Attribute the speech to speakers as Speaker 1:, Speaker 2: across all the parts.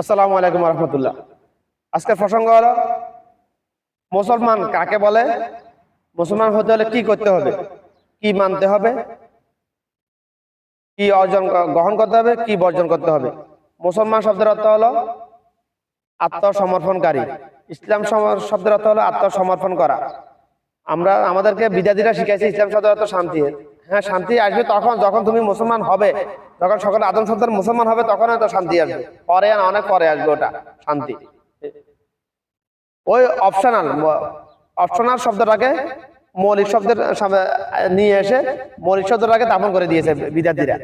Speaker 1: আসসালামু আলাইকুম রহমতুল্লাহ। আজকের প্রসঙ্গ হলো মুসলমান কাকে বলে, মুসলমান হতে হলে কি করতে হবে, কি মানতে হবে, কি অর্জন গ্রহণ করতে হবে, কি বর্জন করতে হবে। মুসলমান শব্দের অর্থ হলো আত্মসমর্পণকারী। ইসলাম শব্দের অর্থ হলো আত্মসমর্পণ করা। আমাদেরকে বিদ্যার্থীরা শিখাইছে ইসলাম শব্দের অর্থ শান্তি। হ্যাঁ, শান্তি আসবে তখন যখন তুমি মুসলমান হবে, যখন সকল আদম সন্তান মুসলমান হবে তখন হয়তো শান্তি আসবে। পরে অনেক পরে আসবে ওটা শান্তি। ওই অপশনাল শব্দটাকে মৌলিক শব্দের নিয়ে এসে মৌলিক শব্দটাকে দাপন করে দিয়েছে বিদ্যার্থীরা,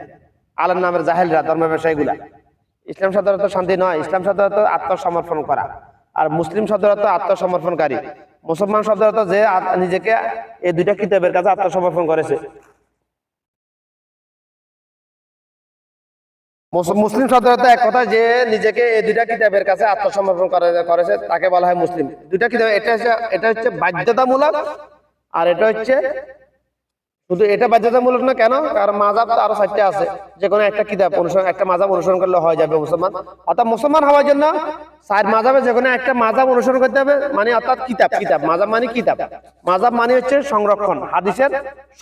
Speaker 1: আলেম নামের জাহেলরা, ধর্ম ব্যবসায়ীগুলা। ইসলাম শব্দের অর্থ শান্তি নয়, ইসলাম শব্দের অর্থ আত্মসমর্পণ করা। আর মুসলিম শব্দের অর্থ আত্মসমর্পণকারী। মুসলমান শব্দের অর্থ যে নিজেকে এই দুইটা কিতাবের কাছে আত্মসমর্পণ করেছে। মুসলিম শব্দের অর্থ এক কথা, যে নিজেকে এই দুইটা কিতাবের কাছে আত্মসমর্পণ করেছে তাকে বলা হয় মুসলিম। দুইটা কিতাব, এটা হচ্ছে বাধ্যতামূলক, আর এটা হচ্ছে শুধু। এটা বাধ্যতামূলক না কেন? কারণ মাযহাব তো আরো 4টা আছে, যে কোনো একটা কিতাব অনুসরণ, একটা মাযহাব অনুসরণ করলে হয়ে যাবে মুসলমান। অর্থাৎ মুসলমান হওয়ার জন্য 4 মাযহাবে যে কোনো একটা মাযহাব অনুসরণ করতে হবে, মানে অর্থাৎ কিতাব। মাযহাব মানে কিতাব। মাযহাব মানে হচ্ছে সংরক্ষণ, হাদিসের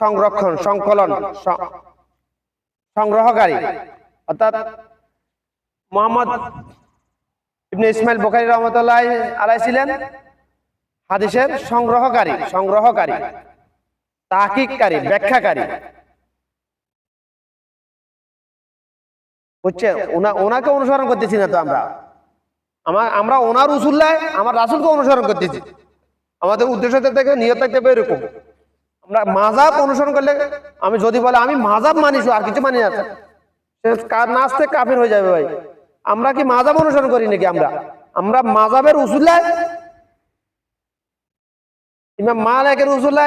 Speaker 1: সংরক্ষণ, সংকলন, সংগ্রহকারী। অর্থাৎ মুহাম্মদ ইবনে ইসমাইল বুখারী রাহমাতুল্লাহ আলাইহি ছিলেন হাদিসের সংগ্রহকারী, তাহকিককারী, ব্যাখ্যাকারী। বুঝছে? ওনাকে অনুসরণ করতেছি না তো আমরা ওনার উসুল্লাহ, আমার রাসূলকে অনুসরণ করতেছি। আমাদের উদ্দেশ্য থেকে নিয়ত থাকতে হবে এরকম। আমরা মাযহাব অনুসরণ করলে, আমি যদি বলে আমি মাযহাব মানিস আর কিছু মানি না, নাচতে কাফির হয়ে যাবে ভাই। আমরা কি মাযহাব অনুসরণ করি নাকি? আমরা মাযহাবের উসুল্লাহ, ইমাম মালিকের উসুল্লাহ,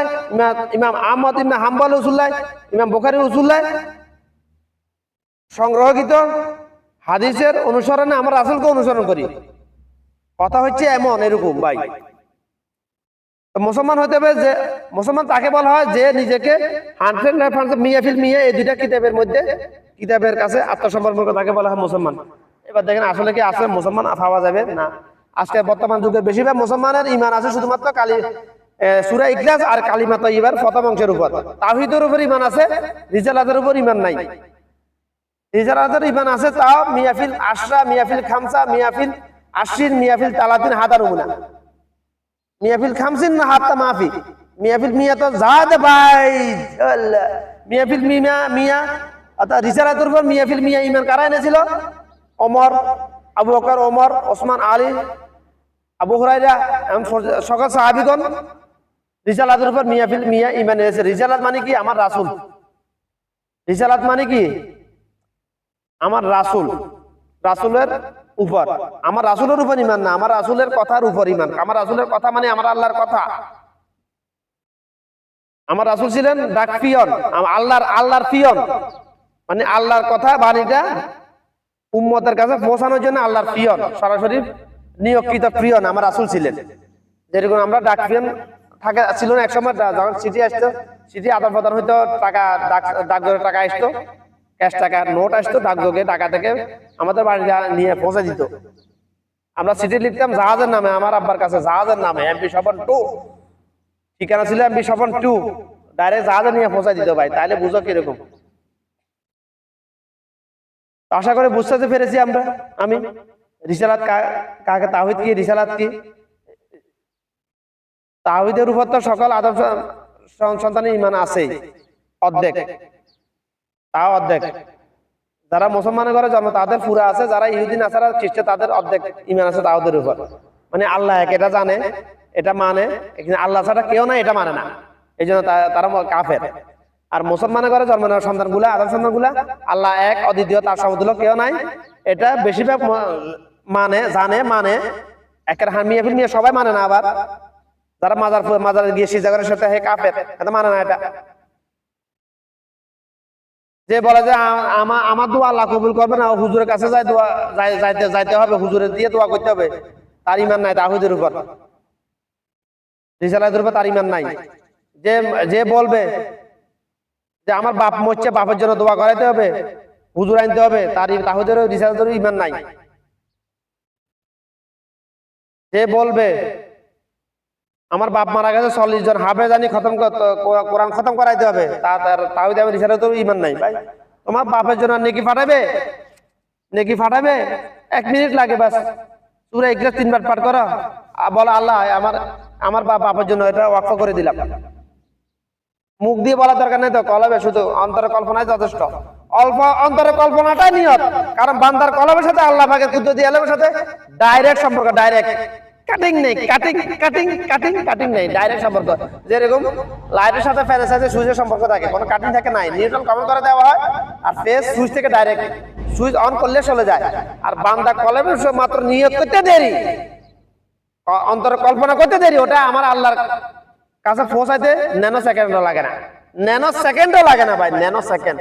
Speaker 1: ইমাম আহমদ ইবনে হাম্বল উসুল্লাহ, ইমাম বুখারীর উসুল্লাহ, সংগ্রহকৃত হাদিসের অনুসরণে আমরা রাসূলকে অনুসরণ করি। কথা হচ্ছে এরকম ভাই। মুসলমান হতে হবে যে, মুসলমান তাকে বলা হয় যে নিজেকে 100% মিয়া এই দুইটা কিতাবের কাছে আত্মসমর্পণ করে, তাকে বলা হয় মুসলমান। এবার দেখেন আসলে কি আছে মুসলমান পাওয়া যাবে না? আজকে বর্তমান যুগে বেশিরভাগ মুসলমানের ঈমান আছে শুধুমাত্র সূরা ইখলাস আর কালিমা তাইয়্যিবার প্রথম অংশের উপর। তাওহীদের উপর ঈমান আছে, রিসালাতের উপর ঈমান নাই। রিসালাতের ঈমান আছে তাও মিয়াফিল আশরা, মিয়াফিল খামসা, মিয়াফিল আশরিন, মিয়াফিল তালাতিন, হাদারুনা, মিয়াফিল খামসিন না হাত্তা মাফি, মিয়াফিল মিয়া তো জাদ ভাই, মিয়াফিল মিয়া। অর্থাৎ রিসালাতের উপর মিয়াফিল মিয়া ঈমান কারা এনেছিল? ওমর, আবু বকর, ওমর, ওসমান, আলী, আবু হুরায়রা, সকল সাহাবীগণ রিসালাতের উপর মিয়াফিল মিয়া ঈমান এনেছে। রিসালাত মানে কি? আমার রাসূল। রিসালাত মানে কি? আমার রাসূলের উপর, আমার রাসূলের উপর ঈমান না, আমার রাসূলের কথার উপর ঈমান। আমার রাসূলের কথা মানে আমার আল্লাহর কথা। আমার রাসূল ছিলেন ডাক পিয়ন, আল্লাহর পিয়ন, মানে আল্লাহর কথা বাণীটা উম্মতের কাছে পৌঁছানোর জন্য আল্লাহর পিয়ন, সরাসরি নিয়োগকৃত পিয়ন আমার রাসূল ছিলেন। যেরকম আমরা ডাক পিয়ন ছিল না একসময়, যখন চিঠি আসতো, চিঠি আদান প্রদান হইতো, ডাকঘরে টাকা আসতো, ক্যাশ টাকা নোট আসতো, ডাকযোগে ঢাকা থেকে আমাদের বাড়ি নিয়ে পৌঁছে দিত। আমরা চিঠি লিখতাম জাহাজের নামে, আমার আব্বার কাছে জাহাজের নামে, এমপি স্বপন 2, ঠিকানা ছিল এমপি স্বপন 2, ডাইরেক্ট জাহাজে নিয়ে পৌঁছে দিত ভাই। তাহলে বুঝো কিরকম। আশা করে বুঝতে পেরেছি আমি রিসালাত কাকে, তাওহীদ কি, রিসালাত কি। তাওহীদের উপর তো সকল আদম সন্তানের ঈমান আছেই, অর্ধেক, তাও অর্ধেক। যারা মুসলমানের ঘরে জন্ম তাদের পুরা আছে, যারা ইহুদি নাসারা খ্রিস্টান তাদের অর্ধেক ঈমান আছে তাওহীদের উপর। মানে আল্লাহ এক, এটা জানে, এটা মানে, আল্লাহ ছাড়া কেউ নাই এটা মানে না, এই জন্য তারা কাফের। আর মুসলমানের ঘরে জন্ম নেওয়া সন্তানগুলা, আদম সন্তানগুলা, আল্লাহ এক, অদ্বিতীয়, তার সমতুল্য কেউ নাই, এটা বেশিরভাগ জানে একের মিয়া সবাই মানে না। আবার যারা মাজারে গিয়ে সিজদা করে সেটা হে কাফের, এটা মানে না। এটা যে বলে যে আমার দোয়া আল্লাহ কবুল করবে না, হুজুরের কাছে যাইতে হবে, হুজুরের দিয়ে দোয়া করতে হবে, তার ঈমান নাই তাওহীদের উপর, রিসালাতের উপর তার ঈমান নাই। যে বলবে যে আমার বাপ মরছে, বাপের জন্য দোয়া করাইতে হবে, হুজুর আনতে হবে, তার তাওহীদের রিসালাতের ঈমান নাই। যে বলবে আমার বাপ মারা গেছে 40 জন হাফেজানি খতম কোরআন খতম করাইতে হবে, তাওহীদ এবং রিসালাত তো ঈমান নাই ভাই। তোমার বাপের জন্য নেকি ফাটাবে, নেকি ফাটাবে 1 মিনিট লাগে বাস। সূরা ইখলাস 3 বার পাঠ করো, বলো আল্লাহ আমার বাপের জন্য এটা ওয়াকফ করে দিলাম। মুখ দিয়ে বলার দরকার নেই তো, কলবে শুধু অন্তরে কল্পনায় যথেষ্ট। অল্প অন্তরে কল্পনাটাই নিয়ত, কারণ বান্দার কলবের সাথে আল্লাহ পাকের কুদরতি আলমের সাথে ডাইরেক্ট সম্পর্ক, ডাইরেক্ট। কাটিং নেই, কাটিং নেই, ডাইরেক্ট সম্পর্ক। যেরকম লাইটের সাথে ফ্যানের সাথে সুইচের সম্পর্ক থাকে, কোনো কাটিং থাকে নাই, নিউট্রাল কমন করে দেওয়া হয়, আর ফেস সুইচ থেকে ডাইরেক্ট সুইচ অন করলে চলে যায়। আর বান্দা কলবের মাত্র নিয়ত করতে দেরি, অন্তরে কল্পনা করতে দেরি, ওটা আমার আল্লাহর কাছে পৌঁছাইতে ন্যানো সেকেন্ডও লাগে না, ন্যানো সেকেন্ডও লাগে না ভাই, ন্যানো সেকেন্ড।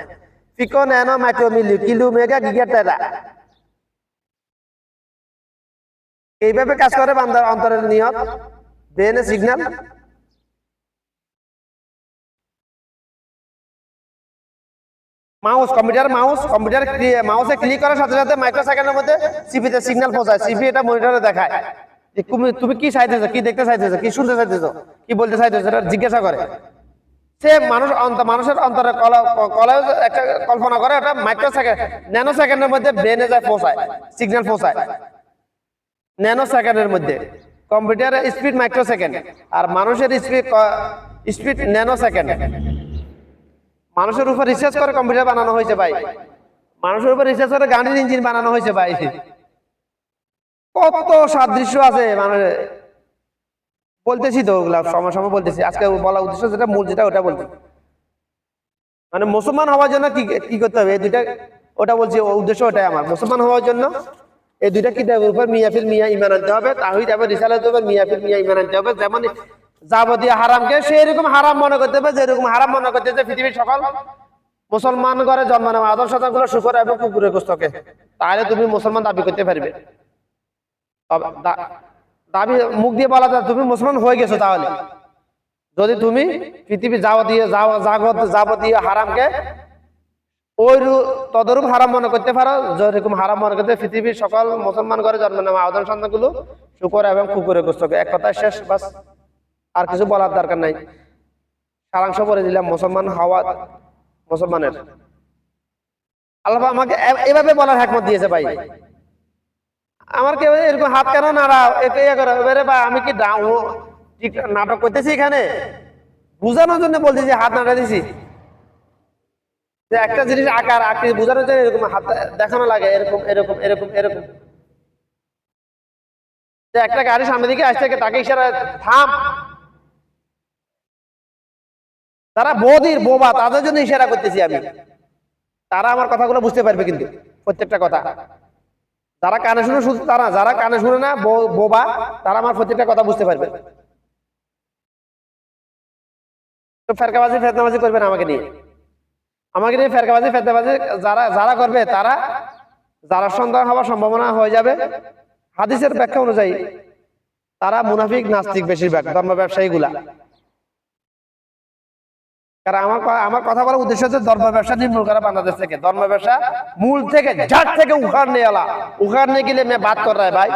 Speaker 1: পিকো ন্যানো মাইক্রো মিলি কিলো মেগা গিগা টেরা, এইভাবে কাজ করে বান্দার অন্তরের নিয়ত, ব্রেনে সিগন্যাল। মাউসে ক্লিক করার সাথে সাথে মাইক্রো সেকেন্ডের মধ্যে সিপিতে সিগন্যাল পৌঁছায়, সিপি এটা মনিটরে দেখায় তুমি কি চাইতেছো, কি দেখতে চাইতেছো, কি শুনতে চাইতেছো, কি বলতে চাইতেছো, এটা জিজ্ঞাসা করে। সে মানুষের অন্তরে কলে একটা কল্পনা করে, ওটা মাইক্রো সেকেন্ড ন্যানো সেকেন্ডের মধ্যে ব্রেনে যায় পৌঁছায়, সিগন্যাল পৌঁছায় ন্যানো সেকেন্ডের মধ্যে। কম্পিউটারের স্পিড মাইক্রো সেকেন্ড, আর মানুষের স্পিড ন্যানো সেকেন্ড। মানুষের উপর রিসার্চ করে কম্পিউটার বানানো হয়েছে ভাই, মানুষের উপর রিসার্চ করে গাড়ির ইঞ্জিন বানানো হয়েছে ভাই। কত সাদৃশ্য আছে মানুষের, বলতেছি তো ওগুলা সময় সময় বলতেছি। আজকে বলা উদ্দেশ্য যেটা মূল, যেটা ওটা বলছি, মানে মুসলমান হওয়ার জন্য কি করতে হবে, এই দুইটা, ওটা বলছি উদ্দেশ্য ওটাই আমার। মুসলমান হওয়ার জন্য এই দুইটা কিতাবের উপর মিয়াফিল মিয়া ঈমান আনতে হবে, তাওহীদ এবং রিসালাতের উপর মিয়াফিল মিয়া ঈমান আনতে হবে। যেমন যাবতীয় হারামকে সেরকম হারাম মনে করতে হবে, যেরকম হারাম মনে করতে হবে পৃথিবীর সকল মুসলমান ঘরে জন্ম নেওয়া আদম সন্তানগুলো শুকর এবং কুকুরের গোশতকে, তাহলে তুমি মুসলমান দাবি করতে পারবে। দাবি মুখ দিয়ে বলা যায় তুমি মুসলমান হয়ে গেছো, তাহলে যদি তুমি পৃথিবীর যাবতীয় হারামকে ওই তদরূপ হারাম মনে করতে পারো, যেরকম হারাম মনে করতে পৃথিবীর সকল মুসলমান ঘরে জন্ম নেওয়া আদম সন্তানগুলো শুকর এবং কুকুরের গোশতকে, এক কথায় শেষ, বাস। আর কিছু বলার দরকার নাই, সারাংশ বলে দিলাম মুসলমান হওয়া, মুসলমানের। আল্লাহ আমাকে এভাবে বলার হিকমত দিয়েছে ভাই। আমার কেউ এরকম হাত কেন নাড়া করে বা আমি কি নাটক করতেছি এখানে, বুঝানোর জন্য বলতেছি, হাত নাড়া দিছি, যে একটা জিনিস আকার আকৃতি বোঝানোর জন্য এরকম হাত দেখানো লাগে, এরকম এরকম এরকম এরকম। যে একটা গাড়ি সামনে দিকে আসছে, তাকে ইশারা থাম। তারা বধির বোবা, তাদের জন্য ইশারা করতেছি আমি, তারা আমার কথাগুলো বুঝতে পারবে, কিন্তু প্রত্যেকটা কথা। যারা কানে শুনে শুধু তারা, যারা কানে শুনে না বোবা, তারা আমার প্রত্যেকটা কথা বুঝতে পারবে। তো ফেরকাবাজি ফেতনাবাজি করবেন আমাকে নিয়ে, ফেরকাবাজি ফেতনাবাজি যারা করবে, তারা যারা সন্তান হওয়ার সম্ভাবনা হয়ে যাবে হাদিসের ব্যাখ্যা অনুযায়ী, তারা মুনাফিক নাস্তিক, বেশিরভাগ ধর্ম ব্যবসায়ী গুলা। কারণ আমার কথা বলার উদ্দেশ্য হচ্ছে ধর্ম ব্যবসা নির্মূল করা বাংলাদেশ থেকে, ধর্ম ব্যবসা মূল থেকে ঝাড় থেকে उखाड़ने के लिए मैं बात कर रहा है भाई।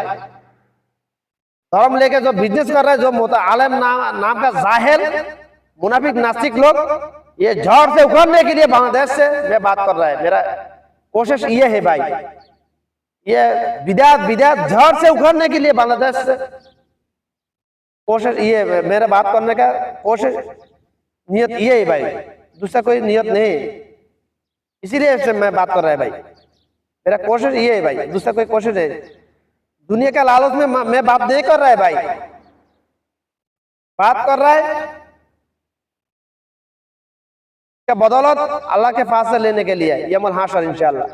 Speaker 1: धर्म लेके जो बिजनेस कर रहा है, जो आलम नाम का जाहिल मुनाफिक नास्तिक लोग, ये झाड़ से उखाड़ने के लिए बांग्लादेश से मैं बात कर रहा है। मेरा कोशिश ये है भाई, ये बिदात झाड़ से उखाड़ने के लिए बांग्लादेश से कोशिश, ये मेरा बात करने का कोशिश नियत ये है भाई, दूसरा कोई नियत नहीं, इसीलिए से मैं बात कर रहा है भाई। मेरा कोशिश ये है भाई, दूसरा कोई कोशिश है, दुनिया का लालच में मैं बात नहीं कर रहा है भाई, बात कर रहा है क्या बदौलत अल्लाह के पास से लेने के लिए यौमुल हाशर इंशाअल्लाह।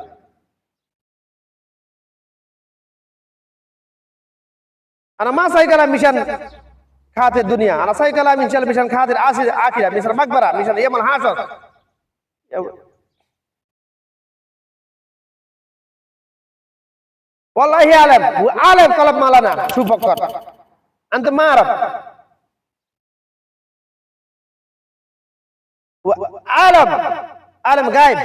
Speaker 1: अना मा साइकला मिशन खातिर दुनिया, अना साइकला मिशन खातिर आखिरा मिशन मकबरा मिशन यौमुल हाशर। والله عالم طلب مالنا شو فكر انت ما اعرف عالم غايب